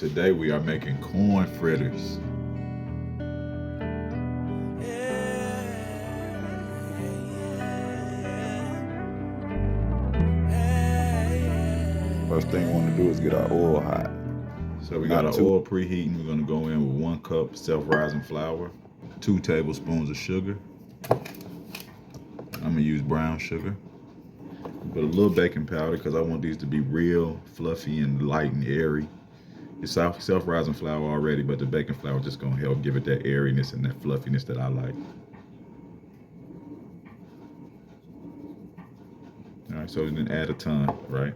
Today we are making corn fritters. First thing we want to do is get our oil hot. So we got our oil preheating. We're going to go in with 1 cup self-rising flour, 2 tablespoons of sugar. I'm going to use brown sugar. Put a little baking powder because I want these to be real fluffy and light and airy. It's self-rising flour already, but the baking flour is just going to help give it that airiness and that fluffiness that I like. All right, so then add a ton, right?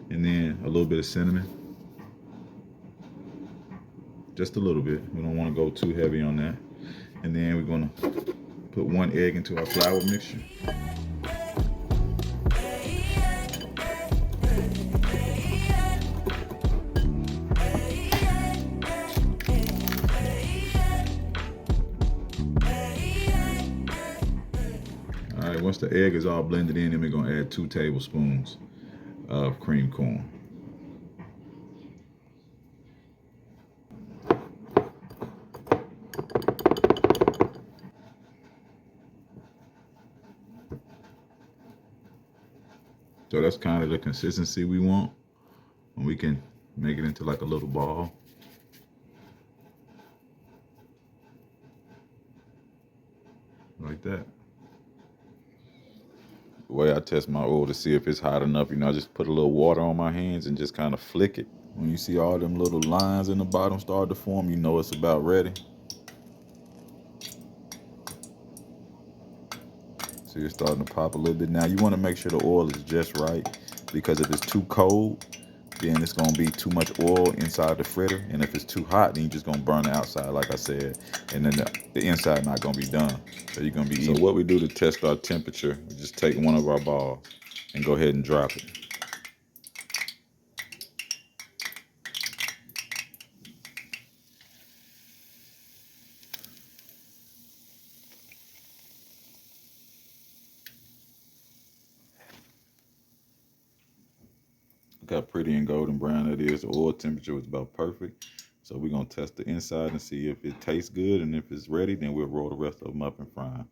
And then a little bit of cinnamon. Just a little bit. We don't want to go too heavy on that. And then we're going to put 1 egg into our flour mixture. All right, once the egg is all blended in, then we're going to add 2 tablespoons of cream corn. So that's kind of the consistency we want. And we can make it into like a little ball. Like that. The way I test my oil to see if it's hot enough, I just put a little water on my hands and just kind of flick it. When you see all them little lines in the bottom start to form, you know it's about ready. See, it's starting to pop a little bit now. You want to make sure the oil is just right, because if it's too cold, then it's going to be too much oil inside the fritter. And if it's too hot, then you're just going to burn the outside, like I said. And then the inside not going to be done. So you're going to be eating. So what we do to test our temperature, we just take one of our balls and go ahead and drop it. Look how pretty and golden brown it is. The oil temperature was about perfect. So we're going to test the inside and see if it tastes good. And if it's ready, then we'll roll the rest of them up and fry them.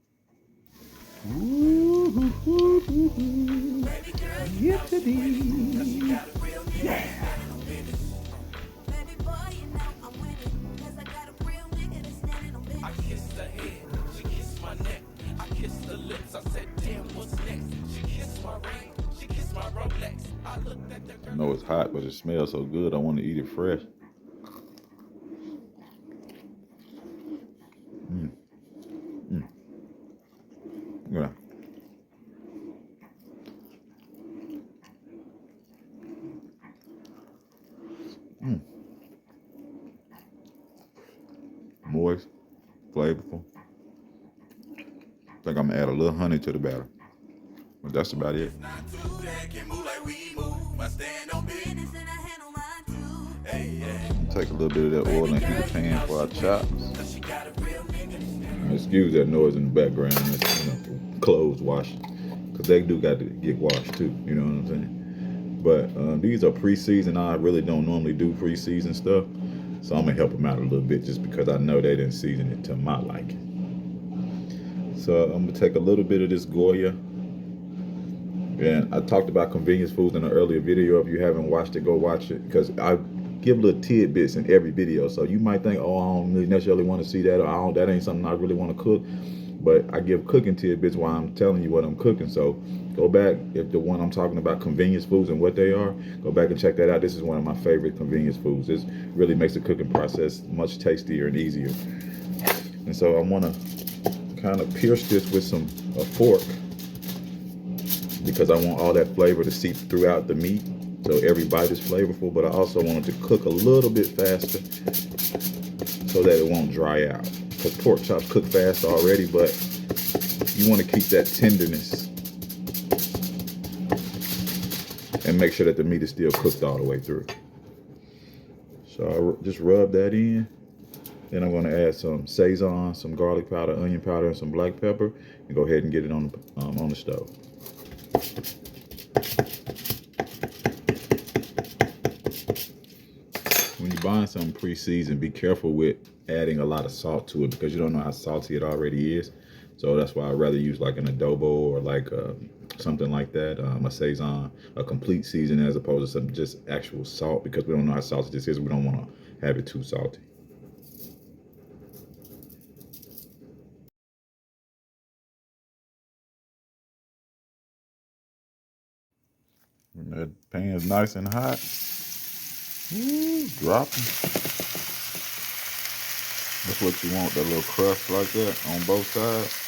Yes, it is. Yeah. I kissed her head, she kissed my neck. I kissed her lips, I said, damn, what's next? She kissed my ring, she kissed my Rolex. I looked at the girl. I know it's hot, but it smells so good. I want to eat it fresh. Yeah. Moist, flavorful. I think I'm gonna add a little honey to the batter, but that's about it. Take a little bit of that oil and heat the pan for our chops. Excuse that noise in the background. That's, clothes washing, because they do got to get washed too. You know what I'm saying? But these are pre-seasoned. I really don't normally do pre-seasoned stuff, so I'm gonna help them out a little bit just because I know they didn't season it to my liking. So I'm gonna take a little bit of this Goya. And I talked about convenience foods in an earlier video. If you haven't watched it, go watch it, because I give little tidbits in every video. So you might think, oh, I don't really necessarily want to see that, or that ain't something I really want to cook. But I give cooking tidbits while I'm telling you what I'm cooking. So go back, if the one I'm talking about, convenience foods and what they are, go back and check that out. This is one of my favorite convenience foods. This really makes the cooking process much tastier and easier. And so I want to kind of pierce this with a fork, because I want all that flavor to seep throughout the meat, so every bite is flavorful. But I also want it to cook a little bit faster so that it won't dry out, because pork chops cook fast already, but you want to keep that tenderness and make sure that the meat is still cooked all the way through. So I just rub that in. Then I'm going to add some Sazon, some garlic powder, onion powder, and some black pepper, and go ahead and get it on the stove. When you buying something pre-seasoned, be careful with adding a lot of salt to it because you don't know how salty it already is. So that's why I'd rather use like an adobo or like something like that, a Saison, a complete season as opposed to some just actual salt because we don't know how salty this is. We don't want to have it too salty. When that pan's nice and hot, ooh, dropping. That's what you want, that little crust like that on both sides.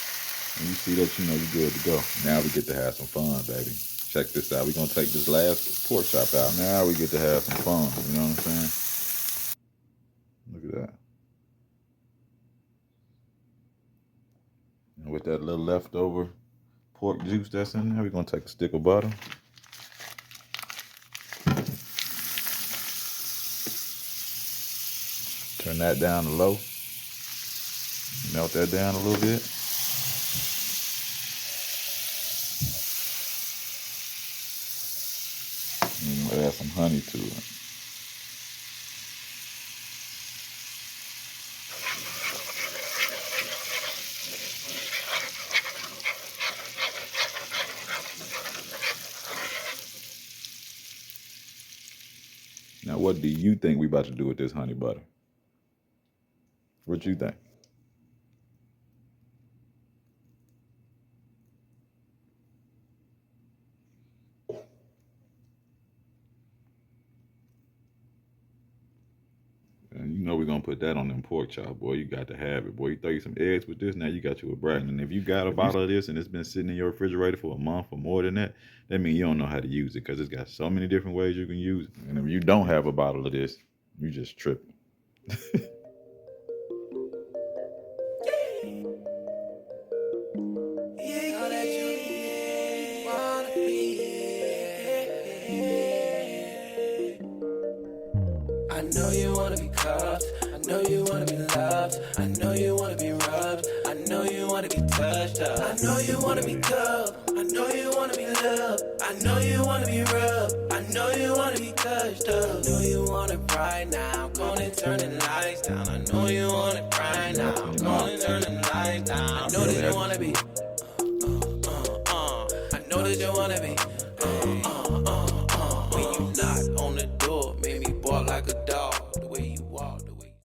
And you see that, you know you're good to go. Now we get to have some fun, baby. Check this out. We're going to take this last pork chop out. Now we get to have some fun. You know what I'm saying? Look at that. And with that little leftover pork juice that's in there, we're going to take a stick of butter. Turn that down to low. Melt that down a little bit. And we'll add some honey to it. Now, what do you think we about to do with this honey butter? What you think? And you know we're gonna put that on them pork chop, boy. You got to have it, boy. You throw you some eggs with this, now you got you a brat. And if you got a bottle of this and it's been sitting in your refrigerator for a month or more than that, that means you don't know how to use it because it's got so many different ways you can use it. And if you don't have a bottle of this, you just tripping. I know you wanna be cuffed, I know you wanna be loved, I know you wanna be rubbed, I know you wanna be touched up, I know you wanna be cuffed, I know you wanna be loved, I know you wanna be rubbed, I know you wanna be touched up, I know you want it right now, go and turn the lights down, I know you want it right now, go and turn the lights down, I know that you wanna be